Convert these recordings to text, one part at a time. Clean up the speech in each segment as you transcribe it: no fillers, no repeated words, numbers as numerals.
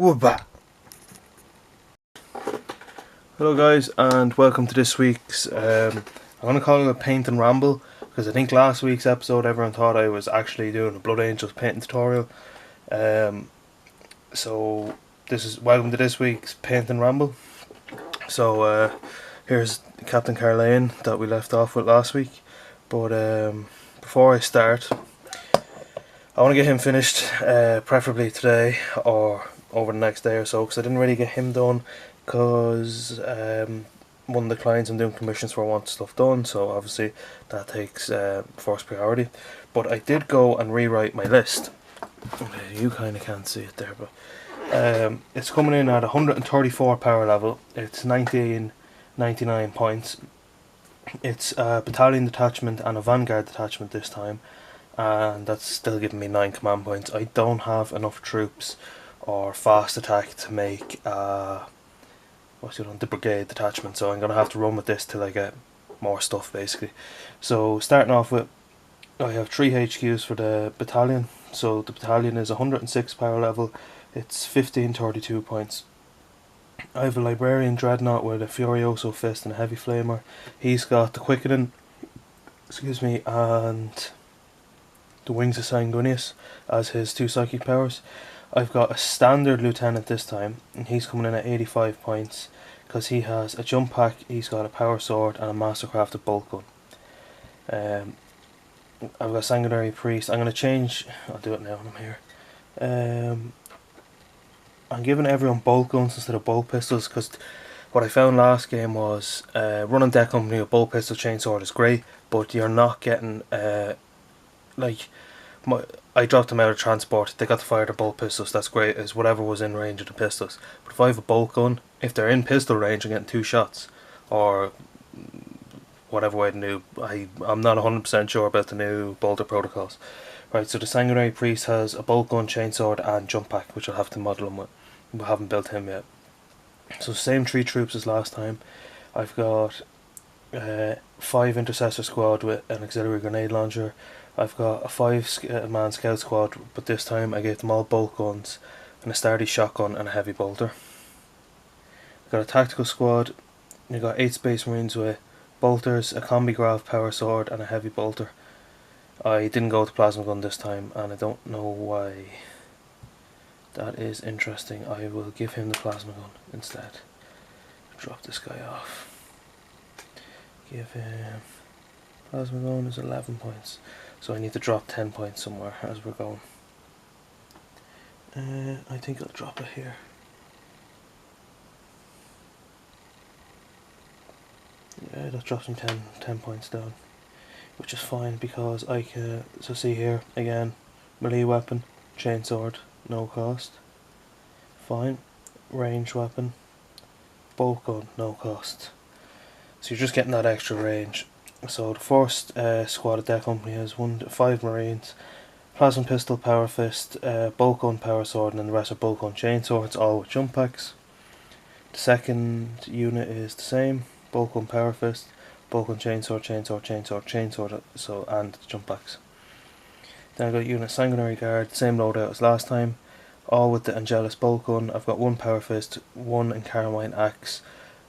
We're back. Hello guys, and welcome to this week's I'm going to call it a paint and ramble, because I think last week's episode everyone thought I was actually doing a Blood Angels painting tutorial. So this is welcome to this week's paint and ramble. So here's Captain Karlean that we left off with last week, but before I start I want to get him finished, preferably today or over the next day or so, because I didn't really get him done because one of the clients I'm doing commissions for wants stuff done, so obviously that takes first priority. But I did go and rewrite my list. You kind of can't see it there, but it's coming in at 134 power level. It's 99 points. It's a battalion detachment and a vanguard detachment this time, and that's still giving me 9 command points. I don't have enough troops or fast attack to make the brigade detachment, so I'm going to have to run with this till I get more stuff basically. So starting off with, I have 3 HQs for the battalion. So the battalion is 106 power level, it's 1532 points. I have a Librarian Dreadnought with a Furioso Fist and a Heavy Flamer. He's got the Quickening, and the Wings of Sanguinius as his 2 psychic powers. I've got a standard lieutenant this time, and he's coming in at 85 points because he has a jump pack, he's got a power sword and a mastercrafted bolt gun. I've got a sanguinary priest. I'm going to change, I'll do it now when I'm here. I'm giving everyone bolt guns instead of bolt pistols, because what I found last game was running deck company with bolt pistol chainsword is great, but you're not getting I dropped them out of transport, they got to fire the bolt pistols, that's great, as whatever was in range of the pistols. But if I have a bolt gun, if they're in pistol range, I'm getting 2 shots, or whatever way the new, I'm not 100% sure about the new bolter protocols. Right, so the Sanguinary Priest has a bolt gun, chainsword and jump pack, which I'll have to model him with. We haven't built him yet. So same 3 troops as last time. I've got 5 intercessor squad with an auxiliary grenade launcher. I've got a 5-man scout squad, but this time I gave them all bolt guns and a sturdy shotgun and a heavy bolter. I've got a tactical squad. You've got 8 Space Marines with bolters, a combi grav power sword and a heavy bolter. I didn't go with the plasma gun this time, and I don't know why. That is interesting. I will give him the plasma gun instead. Drop this guy off. Give him plasma gun is 11 points, so I need to drop 10 points somewhere as we're going. I think I'll drop it here. Yeah, that drops him 10 points down, which is fine because I can. So see here again, melee weapon, chainsword, no cost, fine. Range weapon, bolt gun, no cost. So you're just getting that extra range. So the first squad of deck company has 5 Marines, plasma pistol, power fist, bolt gun, power sword, and then the rest are bolt gun, chainswords, all with jump packs. The second unit is the same, bolt gun, power fist, bolt gun, chainsword, so and jump packs. Then I've got unit Sanguinary Guard, same loadout as last time, all with the Angelus bolt gun. I've got 1 power fist, 1 Encarmine axe,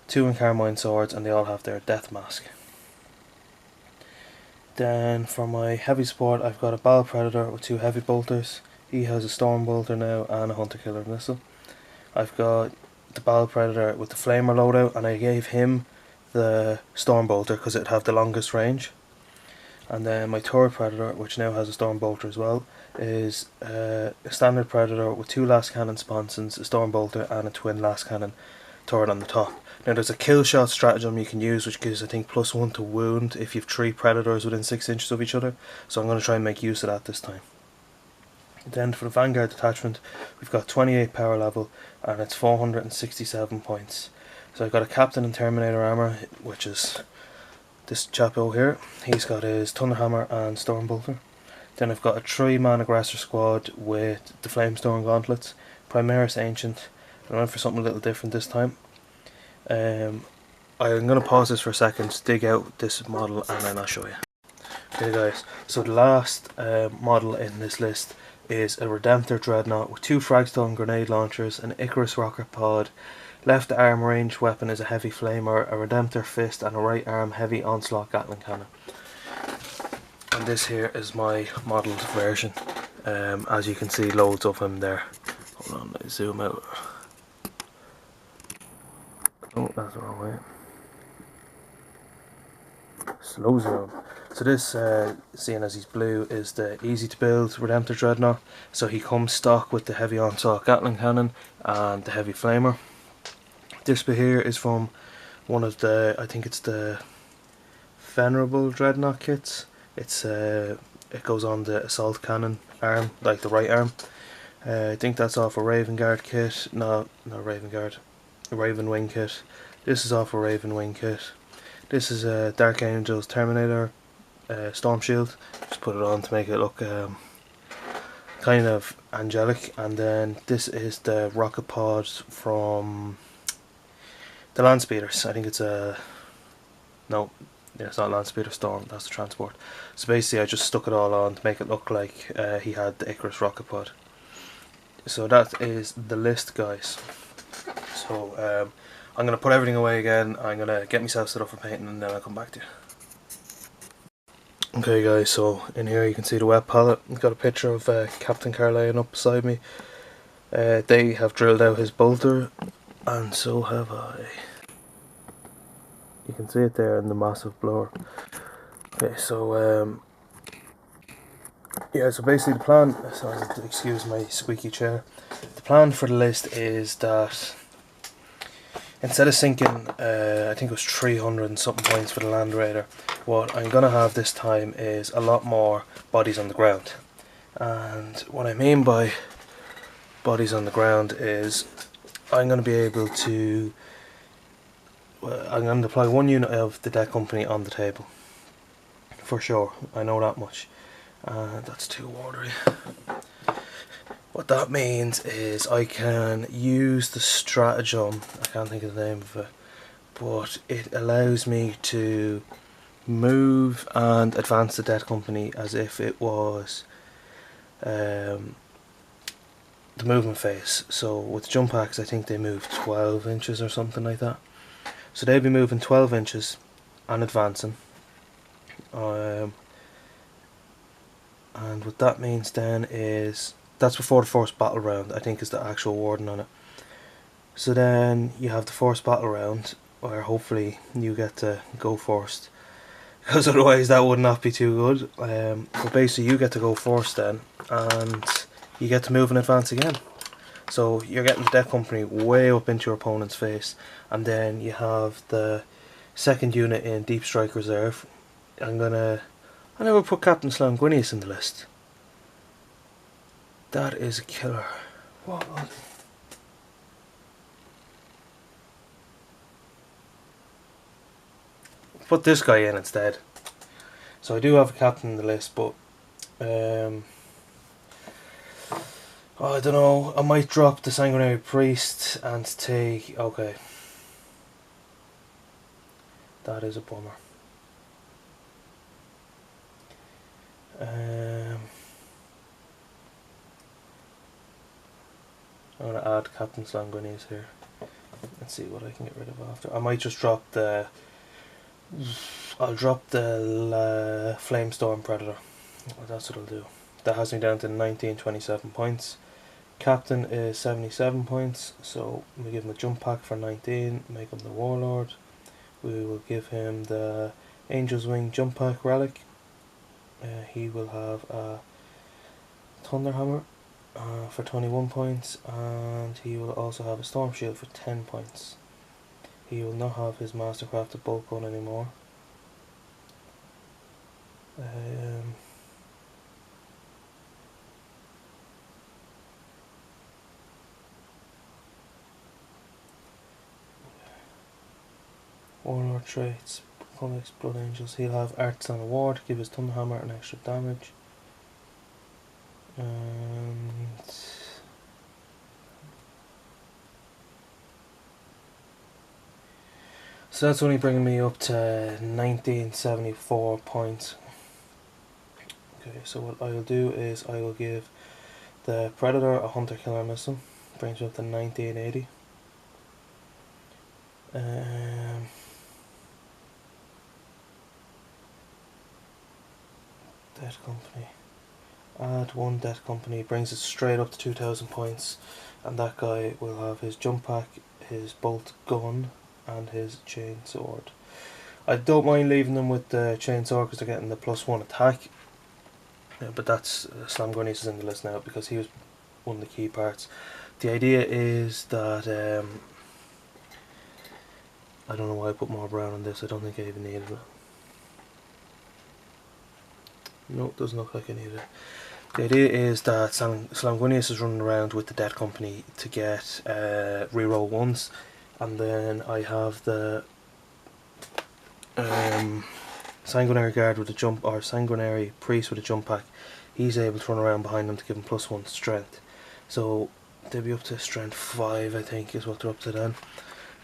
2 Encarmine swords, and they all have their death mask. Then for my heavy support, I've got a Battle Predator with 2 heavy bolters. He has a Storm Bolter now and a Hunter Killer missile. I've got the Battle Predator with the Flamer loadout, and I gave him the Storm Bolter because it'd have the longest range. And then my Turret Predator, which now has a Storm Bolter as well, is a standard Predator with 2 last cannon sponsons, a Storm Bolter and a twin last cannon turret on the top. Now there's a kill shot stratagem you can use, which gives I think +1 to wound if you've 3 predators within 6 inches of each other, so I'm going to try and make use of that this time. Then for the Vanguard detachment, we've got 28 power level and it's 467 points. So I've got a Captain in Terminator armor, which is this chapo here. He's got his Thunderhammer and Stormbolter. Then I've got a 3-man aggressor squad with the Flamestorm gauntlets, Primaris Ancient. I went for something a little different this time. I'm going to pause this for a second, dig out this model, and then I'll show you. Okay guys, so the last model in this list is a Redemptor Dreadnought with 2 Fragstone grenade launchers, an Icarus rocket pod. Left arm ranged weapon is a heavy flamer, a Redemptor fist, and a right arm heavy onslaught Gatling cannon. And this here is my modelled version. As you can see, loads of him there. Hold on, let me zoom out. Oh, that's the wrong way. Slow zoom. So this, seeing as he's blue, is the easy to build Redemptor Dreadnought. So he comes stock with the heavy onslaught Gatling cannon and the heavy flamer. This bit here is from one of the, I think it's the Venerable Dreadnought kits. It's it goes on the assault cannon arm, like the right arm. I think that's off a Raven Guard kit. No, not Raven Guard. A Raven Wing kit. This is off a Raven Wing kit. This is a Dark Angels Terminator Storm Shield. Just put it on to make it look kind of angelic. And then this is the rocket pod from the Land Speeders. I think it's a... no, yeah, it's not Land Speeder Storm, that's the transport. So basically I just stuck it all on to make it look like he had the Icarus rocket pod. So that is the list, guys. So I'm going to put everything away again. I'm going to get myself set up for painting and then I'll come back to you. Okay guys, so in here you can see the web palette. I've got a picture of Captain Karlean up beside me. They have drilled out his bolter, and so have I. You can see it there in the massive blower. Okay, so yeah, so basically the plan, sorry, excuse my squeaky chair. The plan for the list is that instead of sinking, I think it was 300 and something points for the Land Raider, what I'm going to have this time is a lot more bodies on the ground. And what I mean by bodies on the ground is I'm going to be able to, I'm going to deploy 1 unit of the deck company on the table. For sure, I know that much. That's too watery. What that means is I can use the stratagem, I can't think of the name of it, but it allows me to move and advance the dead company as if it was the movement phase. So with jump packs I think they move 12 inches or something like that. So they'll be moving 12 inches and advancing. And what that means then is that's before the first battle round, I think is the actual wording on it. So then you have the first battle round where hopefully you get to go first, because otherwise that would not be too good. But basically you get to go first then, and you get to move and advance again. So you're getting the deck company way up into your opponent's face, and then you have the second unit in Deep Strike Reserve. I never put Captain Slangwinius in the list. That is a killer. What? Put this guy in instead. So I do have a captain in the list, but oh, I don't know. I might drop the Sanguinary Priest and take. Okay, that is a bummer. I'm going to add Captain Sanguinius here and see what I can get rid of after. I might just drop the... I'll drop the Flamestorm Predator. That's what I'll do. That has me down to 1927 points. Captain is 77 points, so we give him a jump pack for 19, make him the Warlord. We will give him the Angel's Wing jump pack relic. He will have a Thunderhammer for 21 points, and he will also have a Storm Shield for 10 points. He will not have his Mastercrafted Bolt Gun anymore. Warlord traits, Comics, Blood Angels. He'll have Artisan Award, give his Thunderhammer an extra damage. And so that's only bringing me up to 1974 points. Okay, so what I'll do is I will give The Predator, a Hunter Killer Missile, brings me up to 1980. Death Company. Add 1 Death Company, brings it straight up to 2000 points, and that guy will have his jump pack, his bolt gun, and his chain sword. I don't mind leaving them with the chain sword because they're getting the +1 attack, but that's Slamgunius is in the list now because he was one of the key parts. The idea is that I don't know why I put more brown on this. I don't think I even needed it. No, it doesn't look like I need it. The idea is that Slamgunius is running around with the Death Company to get reroll 1s, and then I have the Sanguinary Guard with a jump, or Sanguinary Priest with a jump pack. He's able to run around behind them to give him +1 strength. So they'll be up to strength 5, I think, is what they're up to then.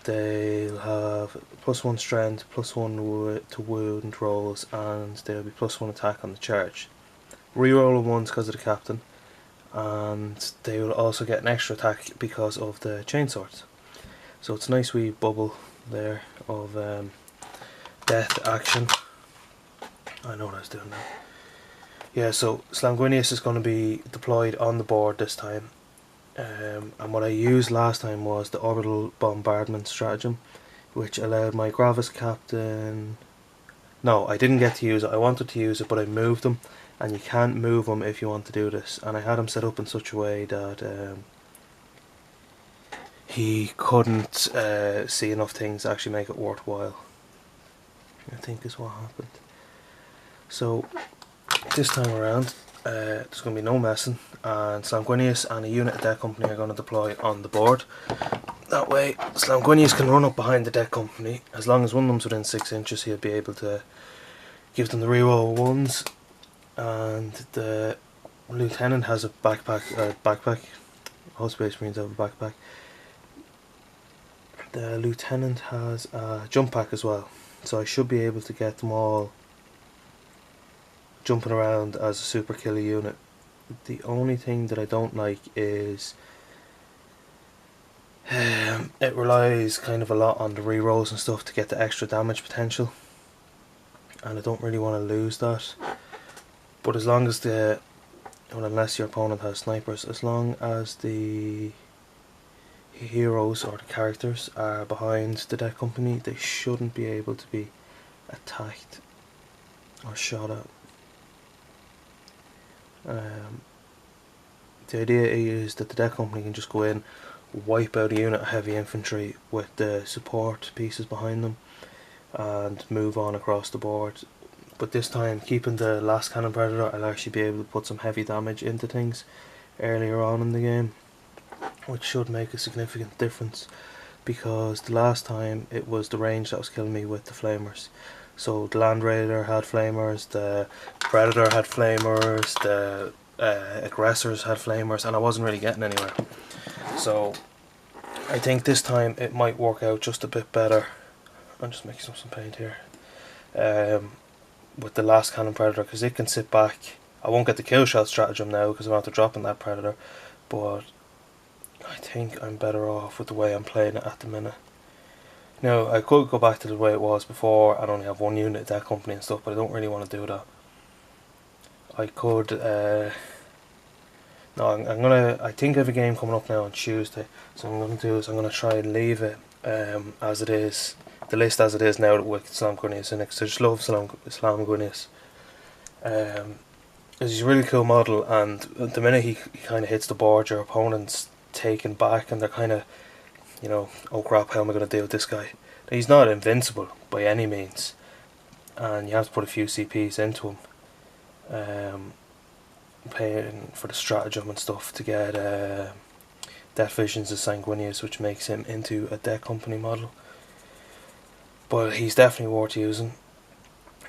They'll have +1 strength, +1 to wound rolls, and they'll be +1 attack on the charge. Reroll 1s because of the captain, and they will also get an extra attack because of the chainswords. So it's a nice wee bubble there of death action. I know what I was doing now. Yeah, so Slamgunius is going to be deployed on the board this time. And what I used last time was the orbital bombardment stratagem, which allowed my Gravis captain... No, I didn't get to use it. I wanted to use it, but I moved him, and you can't move him if you want to do this. And I had him set up in such a way that he couldn't see enough things to actually make it worthwhile, I think is what happened. So this time around, there's going to be no messing, and Slamgunius and a unit of Death Company are going to deploy on the board. That way Slamgunius can run up behind the Death Company. As long as one of them's within 6 inches, he'll be able to give them the reroll 1s, and the Lieutenant has a backpack. All Space Marines have a backpack. The Lieutenant has a jump pack as well, so I should be able to get them all jumping around as a super killer unit. The only thing that I don't like is it relies kind of a lot on the rerolls and stuff to get the extra damage potential, and I don't really want to lose that. But as long as the, well, unless your opponent has snipers, as long as the heroes or the characters are behind the Death Company, they shouldn't be able to be attacked or shot at. The idea is that the Death Company can just go in, wipe out a unit of heavy infantry with the support pieces behind them, and move on across the board. But this time, keeping the last cannon predator, I'll actually be able to put some heavy damage into things earlier on in the game, which should make a significant difference, because the last time it was the range that was killing me with the flamers. So the Land Raider had flamers, the Predator had flamers, the Aggressors had flamers, and I wasn't really getting anywhere. So I think this time it might work out just a bit better. I'm just mixing up some paint here. With the last cannon predator, because it can sit back. I won't get the kill shot stratagem now because I'm after dropping that predator, but I think I'm better off with the way I'm playing it at the minute. Now, I could go back to the way it was before and only have one unit at Death Company and stuff, but I don't really want to do that. I could, no, I'm gonna, I think I have a game coming up now on Tuesday, so what I'm going to do is I'm going to try and leave it as it is, the list as it is now with Slamgunius in it, because I just love Slamgunius. He's a really cool model, and the minute he kind of hits the board, your opponent's taken back and they're kind of, you know, oh crap, how am I going to deal with this guy? Now, he's not invincible by any means, and you have to put a few CPs into him, paying for the stratagem and stuff to get Death Visions of Sanguinius, which makes him into a Death Company model. But he's definitely worth using,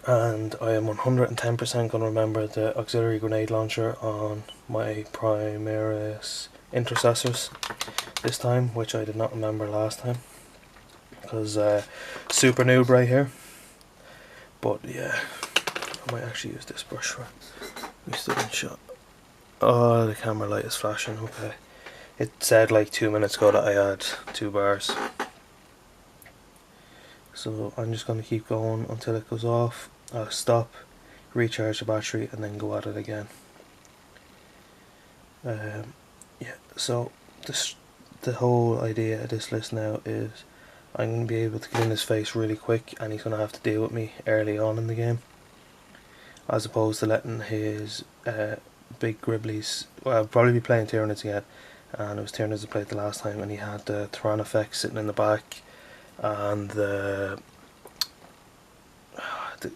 and I am 110% going to remember the auxiliary grenade launcher on my Primaris intercessors this time, which I did not remember last time, because super noob right here. But yeah, I might actually use this brush for we still in shot. Oh, the camera light is flashing, okay. It said like 2 minutes ago that I had 2 bars. So I'm just going to keep going until it goes off. I'll stop, recharge the battery, and then go at it again. Yeah, so the whole idea of this list now is I'm going to be able to get in his face really quick, and he's going to have to deal with me early on in the game, as opposed to letting his big gribblies. Well, I'll probably be playing Tyranids again, and it was Tyranids I played the last time, and he had the Tyrant effect sitting in the back, and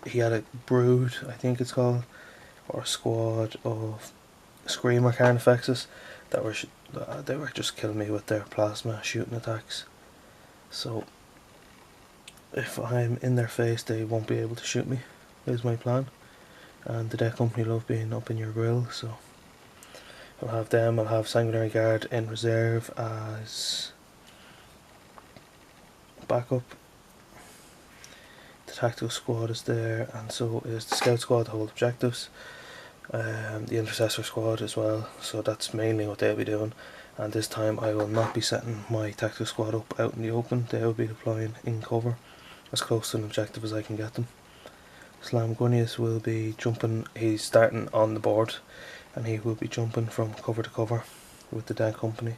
he had a brood, I think it's called, or a squad of Screamer Carnifexes that were just killing me with their plasma shooting attacks. So if I'm in their face, they won't be able to shoot me, is my plan. And the deck company love being up in your grill, so I'll have them. I'll have Sanguinary Guard in reserve as backup. The tactical squad is there, and so is the scout squad to hold objectives. The intercessor squad as well, so that's mainly what they'll be doing. And this time I will not be setting my tactical squad up out in the open. They will be deploying in cover as close to an objective as I can get them. Slamgunius will be jumping, he's starting on the board, and he will be jumping from cover to cover with the deck company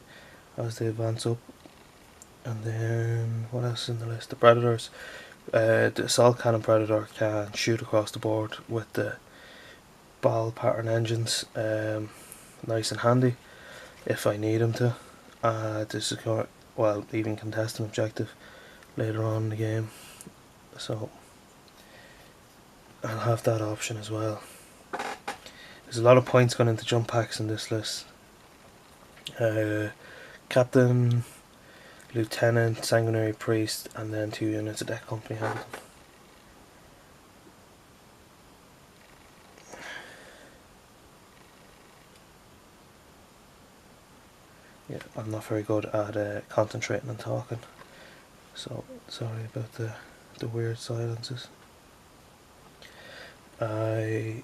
as they advance up. And then what else is in the list? The Predators. The Assault Cannon Predator can shoot across the board with the ball pattern engines, nice and handy if I need him to. This is going, well, even contest an objective later on in the game, so I'll have that option as well. There's a lot of points going into jump packs in this list. Captain, Lieutenant, Sanguinary Priest, and then 2 units of deck company have them. Yeah, I'm not very good at concentrating and talking, so sorry about the weird silences. I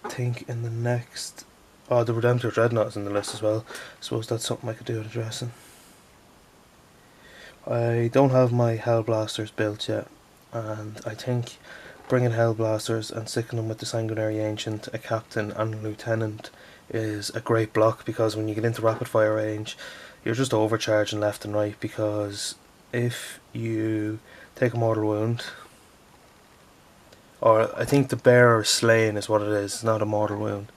think in the next... Oh, the Redemptor Dreadnought is in the list as well. I suppose that's something I could do at addressing. I don't have my Hellblasters built yet, and I think bringing Hellblasters and sticking them with the Sanguinary Ancient, a Captain and a Lieutenant is a great block, because when you get into rapid fire range you're just overcharging left and right, because if you take a mortal wound, or I think the bearer slain is what it is, it's not a mortal wound.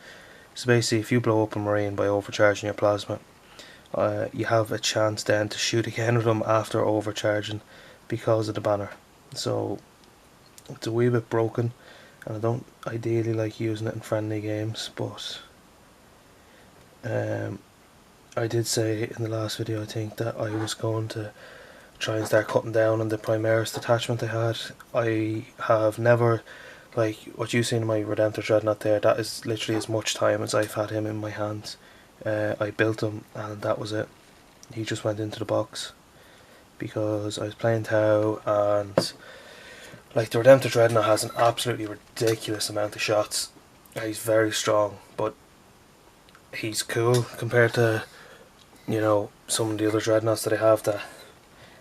So basically if you blow up a marine by overcharging your plasma, you have a chance then to shoot again with them after overcharging because of the banner. So it's a wee bit broken, and I don't ideally like using it in friendly games, but I did say in the last video, I think, that I was going to try and start cutting down on the Primaris detachment I had. I have never, like what you see in my Redemptor Dreadnought there, that is literally as much time as I've had him in my hands. I built him and that was it. He just went into the box because I was playing Tau, and like the Redemptor Dreadnought has an absolutely ridiculous amount of shots. He's very strong, but he's cool compared to, you know, some of the other Dreadnoughts that I have that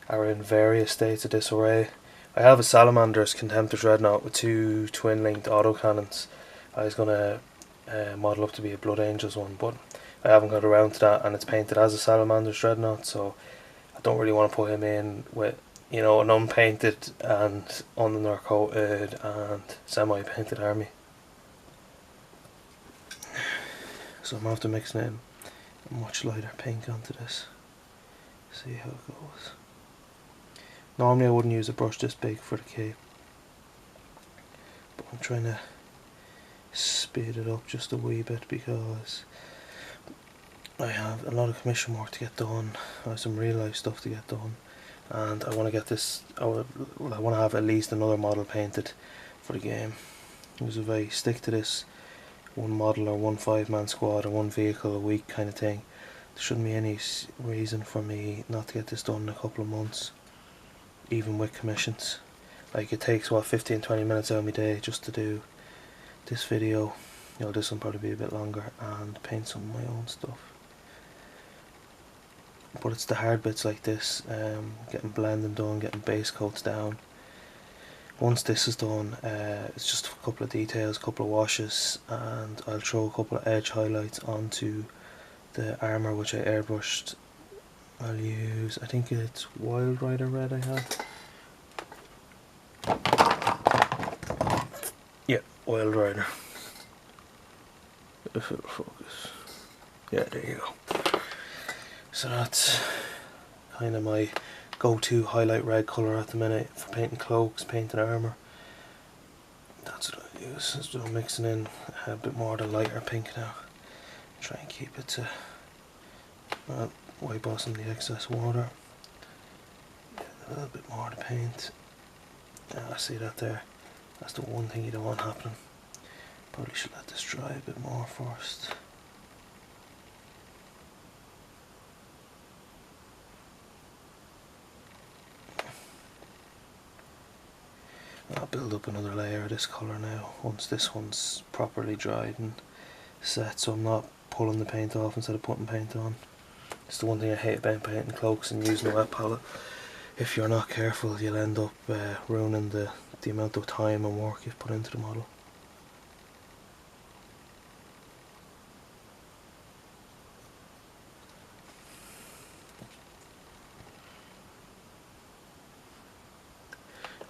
are in various states of disarray. I have a Salamander's Contemptor Dreadnought with 2 twin-linked autocannons. I was going to model up to be a Blood Angels one, but I haven't got around to that, and it's painted as a Salamander's Dreadnought, so I don't really want to put him in with, you know, an unpainted and undercoated and semi-painted army. So I'm after mixing in a much lighter pink onto this. See how it goes. Normally I wouldn't use a brush this big for the cape, but I'm trying to speed it up just a wee bit because I have a lot of commission work to get done. I have some real life stuff to get done, and I want to get this, I want to have at least another model painted for the game. Because if I stick to this one model or one 5-man squad or one vehicle a week kind of thing, there shouldn't be any reason for me not to get this done in a couple of months, even with commissions. Like, it takes what, 15-20 minutes out of my day just to do this video, you know, this will probably be a bit longer, and paint some of my own stuff. But it's the hard bits like this, getting blending done, getting base coats down. Once this is done, it's just a couple of details, a couple of washes, and I'll throw a couple of edge highlights onto the armour which I airbrushed. I'll use, I think it's Wild Rider red I have. Yeah, Wild Rider. If it'll focus. Yeah, there you go. So that's kind of my go-to highlight red colour at the minute for painting cloaks, painting armour. That's what I use. So I'm mixing in a bit more of the lighter pink now. Try and keep it to wipe off some of the excess water. A little bit more of the paint. I see that there. That's the one thing you don't want happening. Probably should let this dry a bit more first. I'll build up another layer of this colour now once this one's properly dried and set, so I'm not pulling the paint off instead of putting paint on. It's the one thing I hate about painting cloaks and using a wet palette. If you're not careful, you'll end up ruining the amount of time and work you've put into the model.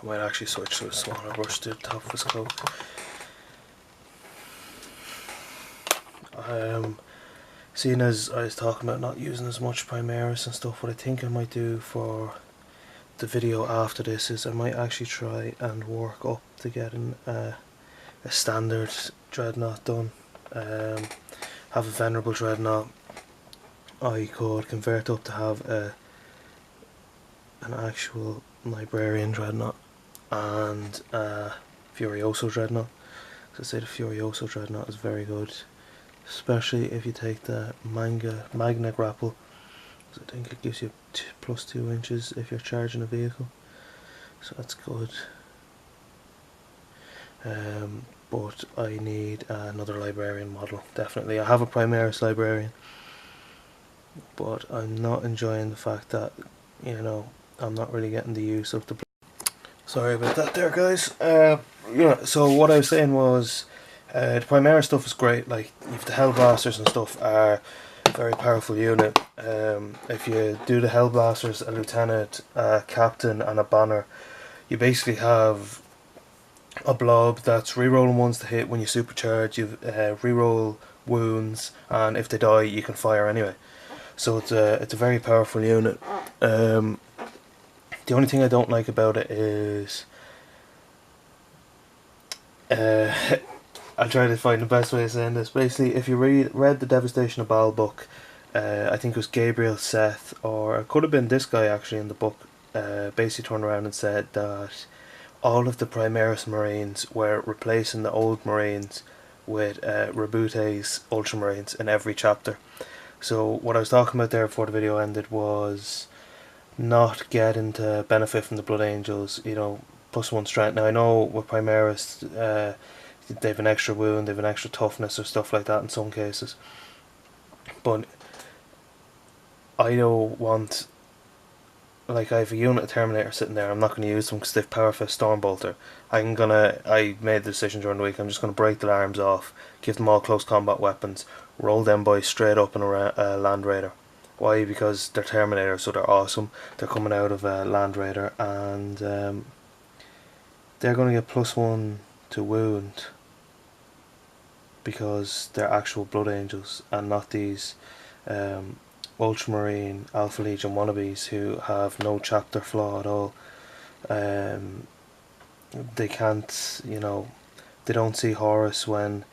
I might actually switch to a smaller brush to the top of his cloak. Seeing as I was talking about not using as much Primaris and stuff, what I think I might do for the video after this is I might actually try and work up to getting a standard dreadnought done. Have a venerable dreadnought. I could convert up to have an actual librarian dreadnought and a Furioso dreadnought. So I say the Furioso dreadnought is very good, especially if you take the Magna grapple. I think it gives you plus 2 inches if you're charging a vehicle, so that's good. But I need another librarian model, definitely. I have a Primaris librarian, but I'm not enjoying the fact that, you know, I'm not really getting the use of the... Sorry about that there, guys. Yeah, so what I was saying was, the Primaris stuff is great. Like, if the Hellblasters and stuff are a very powerful unit. If you do the Hellblasters, a lieutenant, a captain and a banner, you basically have a blob that's rerolling ones to hit when you supercharge. You reroll wounds, and if they die you can fire anyway. So it's a very powerful unit. The only thing I don't like about it is I'll try to find the best way of saying this. Basically, if you read the Devastation of Baal book, I think it was Gabriel Seth, or it could have been this guy actually in the book, basically turned around and said that all of the Primaris Marines were replacing the old Marines with Rebute's Ultramarines in every chapter. So what I was talking about there before the video ended was not getting to benefit from the Blood Angels, you know, +1 strength. Now I know with Primaris they have an extra wound, they have an extra toughness or stuff like that in some cases, but I don't want, like, I have a unit of Terminator sitting there, I'm not going to use them because they've Power Fist Stormbolter. I made the decision during the week, I'm just going to break the arms off, give them all close combat weapons, roll them boys straight up in a Land Raider. Why? Because they're Terminator, so they're awesome. They're coming out of a Land Raider, and they're going to get +1 to wound because they're actual Blood Angels and not these Ultramarine Alpha Legion wannabes who have no chapter flaw at all. They can't, you know, they don't see Horus when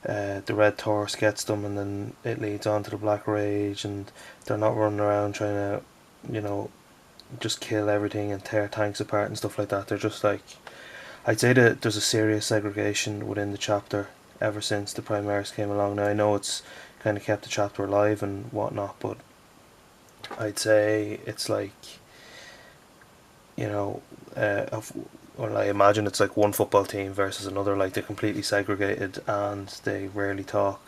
the Red Taurus gets them, and then it leads on to the Black Rage, and they're not running around trying to, you know, just kill everything and tear tanks apart and stuff like that. They're just like, I'd say that there's a serious segregation within the chapter ever since the Primaris came along. Now I know it's kind of kept the chapter alive and whatnot, but I'd say it's like, you know, Well, I imagine it's like one football team versus another, like they're completely segregated and they rarely talk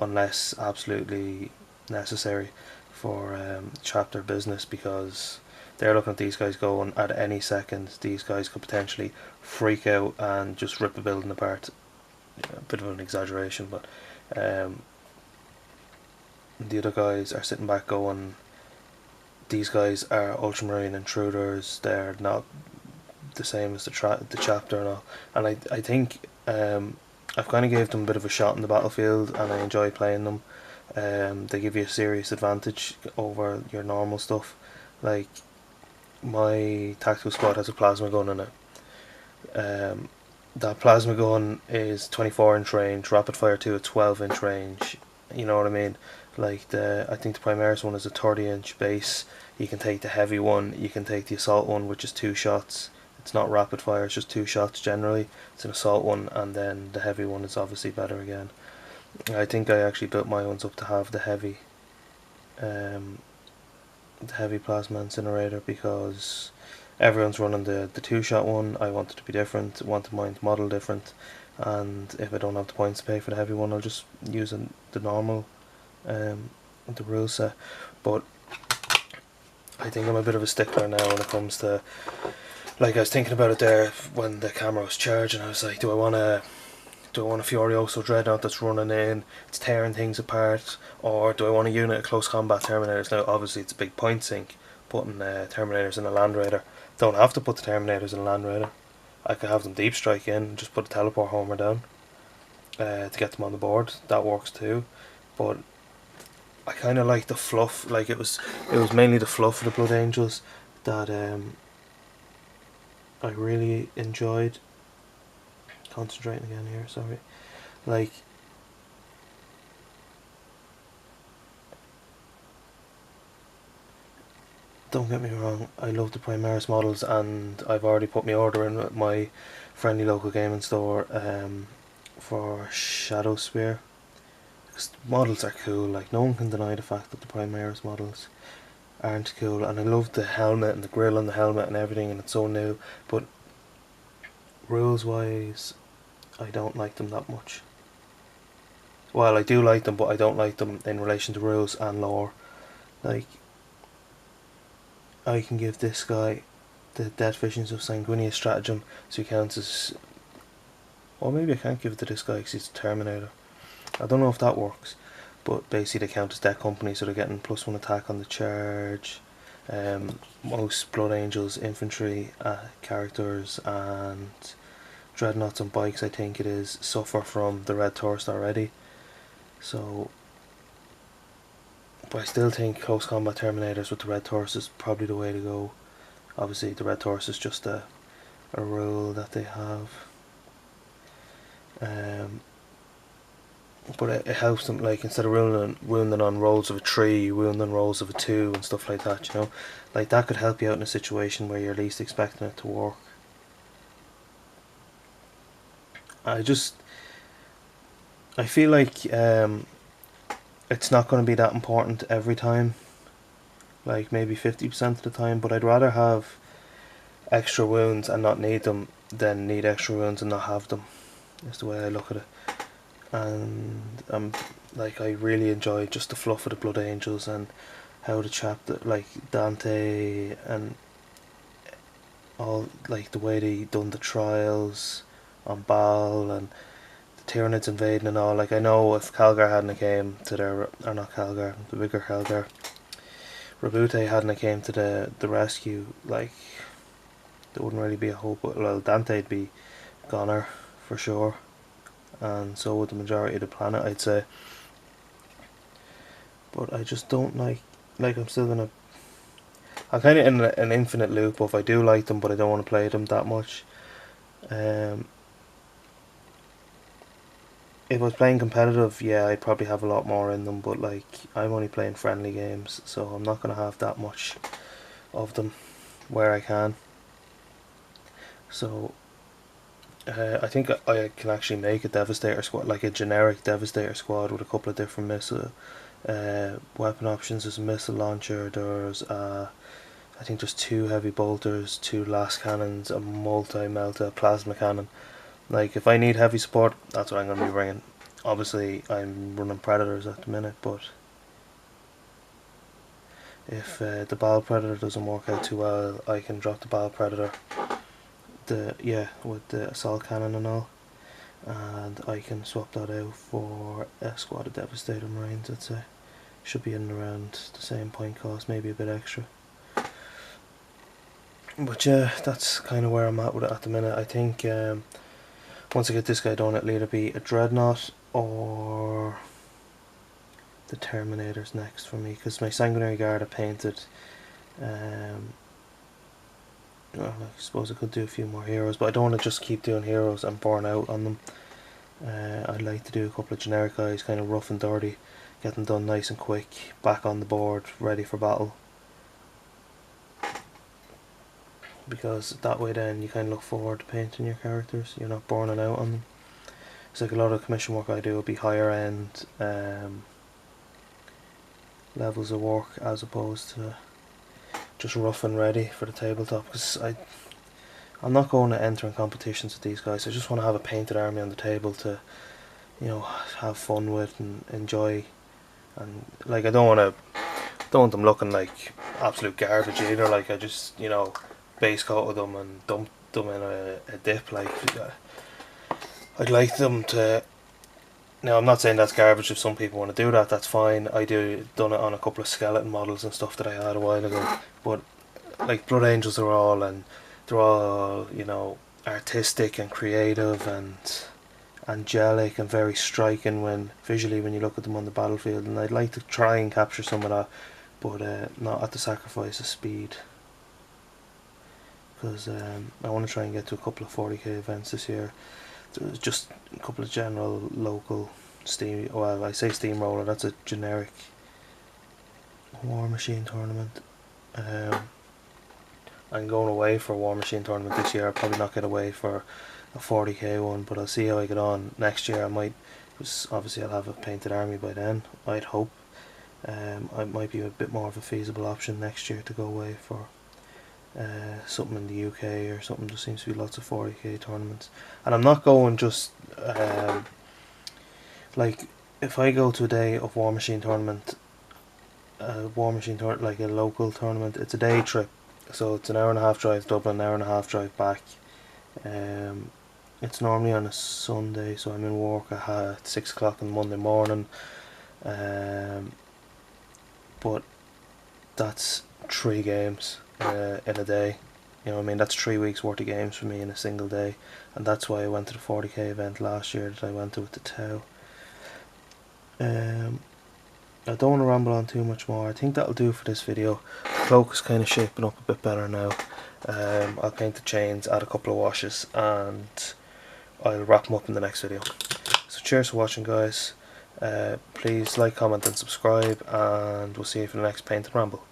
unless absolutely necessary for chapter business, because they're looking at these guys going at any second these guys could potentially freak out and just rip a building apart. A bit of an exaggeration, but the other guys are sitting back going, these guys are ultramarine intruders, they're not the same as the chapter and all. And I think I've kind of gave them a bit of a shot in the battlefield and I enjoy playing them. They give you a serious advantage over your normal stuff. Like, my tactical squad has a plasma gun in it. That plasma gun is 24-inch range, rapid fire 2 at 12-inch range. You know what I mean? Like, I think the Primaris one is a 30-inch base. You can take the heavy one, you can take the assault one, which is 2 shots. It's not rapid fire, it's just 2 shots generally. It's an assault one, and then the heavy one is obviously better again. I think I actually built my ones up to have the heavy plasma incinerator, because everyone's running the 2-shot one. I wanted to be different, wanted mine to model different, and if I don't have the points to pay for the heavy one, I'll just use the normal the rule set. But I think I'm a bit of a stickler now when it comes to, like, I was thinking about it there when the camera was charging. I was like, do I want a Furioso Dreadnought that's running in, it's tearing things apart, or do I want a unit of close combat Terminators? Now obviously it's a big point sink putting Terminators in a Land Raider. Don't have to put the Terminators in a Land Raider. I could have them deep strike in and just put a teleport homer down to get them on the board. That works too. But I kind of like the fluff. Like, it was mainly the fluff of the Blood Angels that I really enjoyed. Concentrating again here, sorry. Like, don't get me wrong, I love the Primaris models, and I've already put my order in at my friendly local gaming store for Shadow Spear. Because the models are cool. Like, no one can deny the fact that the Primaris models aren't cool, and I love the helmet and the grill on the helmet and everything, and it's so new. But rules wise, I don't like them that much. Well, I do like them, but I don't like them in relation to rules and lore. Like, I can give this guy the Dead Visions of Sanguinius stratagem, so he counts as... Or maybe I can't give it to this guy because he's a Terminator. I don't know if that works, but basically they count as Death Company, so they're getting +1 attack on the charge. Most Blood Angels, infantry characters, and Dreadnoughts on bikes, I think it is, suffer from the Red Thirst already. So, but I still think close combat Terminators with the Red Thirst is probably the way to go. Obviously the Red Thirst is just a rule that they have. But it helps them, like, instead of wounding on rolls of a 3, you wound on rolls of a 2 and stuff like that, you know. Like, that could help you out in a situation where you're least expecting it to work. I feel like it's not going to be that important every time, like maybe 50% of the time, but I'd rather have extra wounds and not need them than need extra wounds and not have them. That's the way I look at it. And like, I really enjoyed just the fluff of the Blood Angels and how the chapter, like Dante and all, like the way they done the trials on Baal and the Tyranids invading and all. Like, I know if Calgar hadn't came to their, or not Calgar, the bigger Calgar, Rabute hadn't came to the rescue, like, there wouldn't really be a hope. Well, Dante'd be goner for sure, and so would the majority of the planet, I'd say. But I just don't like I'm still gonna, I'm kind of in an infinite loop of I do like them but I don't want to play them that much. If I was playing competitive, yeah, I'd probably have a lot more in them, but like, I'm only playing friendly games, so I'm not going to have that much of them where I can. So I think I can actually make a Devastator squad, like a generic Devastator squad with a couple of different missile weapon options. There's a missile launcher, there's a I think there's 2 heavy bolters, 2 last cannons, a multi-melta plasma cannon. Like, if I need heavy support, that's what I'm going to be bringing. Obviously I'm running predators at the minute, but if the Battle Predator doesn't work out too well, I can drop the Battle Predator, with the assault cannon and all, and I can swap that out for a squad of Devastator Marines. I'd say should be in around the same point cost, maybe a bit extra. But yeah, that's kind of where I'm at with it at the minute. I think once I get this guy done, it'll either be a Dreadnought or the Terminator's next for me, because my Sanguinary Guard are painted. Well, I suppose I could do a few more heroes, but I don't want to just keep doing heroes and burn out on them. I'd like to do a couple of generic guys, kind of rough and dirty, get them done nice and quick, back on the board, ready for battle. Because that way then you kind of look forward to painting your characters, you're not burning out on them. It's like a lot of commission work I do will be higher end levels of work as opposed to just rough and ready for the tabletop, because I'm not going to enter in competitions with these guys. I just want to have a painted army on the table to, you know, have fun with and enjoy. And like, I don't want them looking like absolute garbage either. Like, I just, you know, base coated them and dumped them in a dip. Like, I'd like them to. Now, I'm not saying that's garbage. If some people want to do that, that's fine. I done it on a couple of skeleton models and stuff that I had a while ago. But like, Blood Angels are all, and they're all, you know, artistic and creative and angelic and very striking when visually when you look at them on the battlefield. And I'd like to try and capture some of that, but not at the sacrifice of speed. Because I want to try and get to a couple of 40k events this year. There's just a couple of general local steam, well, I say steamroller, that's a generic War Machine tournament. I'm going away for a War Machine tournament this year. I'll probably not get away for a 40k one, but I'll see how I get on. Next year I might, because obviously I'll have a painted army by then, I'd hope. It might be a bit more of a feasible option next year to go away for something in the UK or something. There seems to be lots of 40k tournaments, and I'm not going just like, if I go to a day of War Machine tournament, like a local tournament, it's a day trip, so it's an hour and a half drive to Dublin, an hour and a half drive back. It's normally on a Sunday, so I'm in work at 6 o'clock on Monday morning, but that's 3 games in a day. You know what I mean? That's 3 weeks worth of games for me in a single day, and that's why I went to the 40k event last year that I went to with the Tau. I don't want to ramble on too much more. I think that'll do for this video. The cloak is kind of shaping up a bit better now. I'll paint the chains, add a couple of washes, and I'll wrap them up in the next video. So cheers for watching, guys. Please like, comment and subscribe, and we'll see you for the next Paint and Ramble.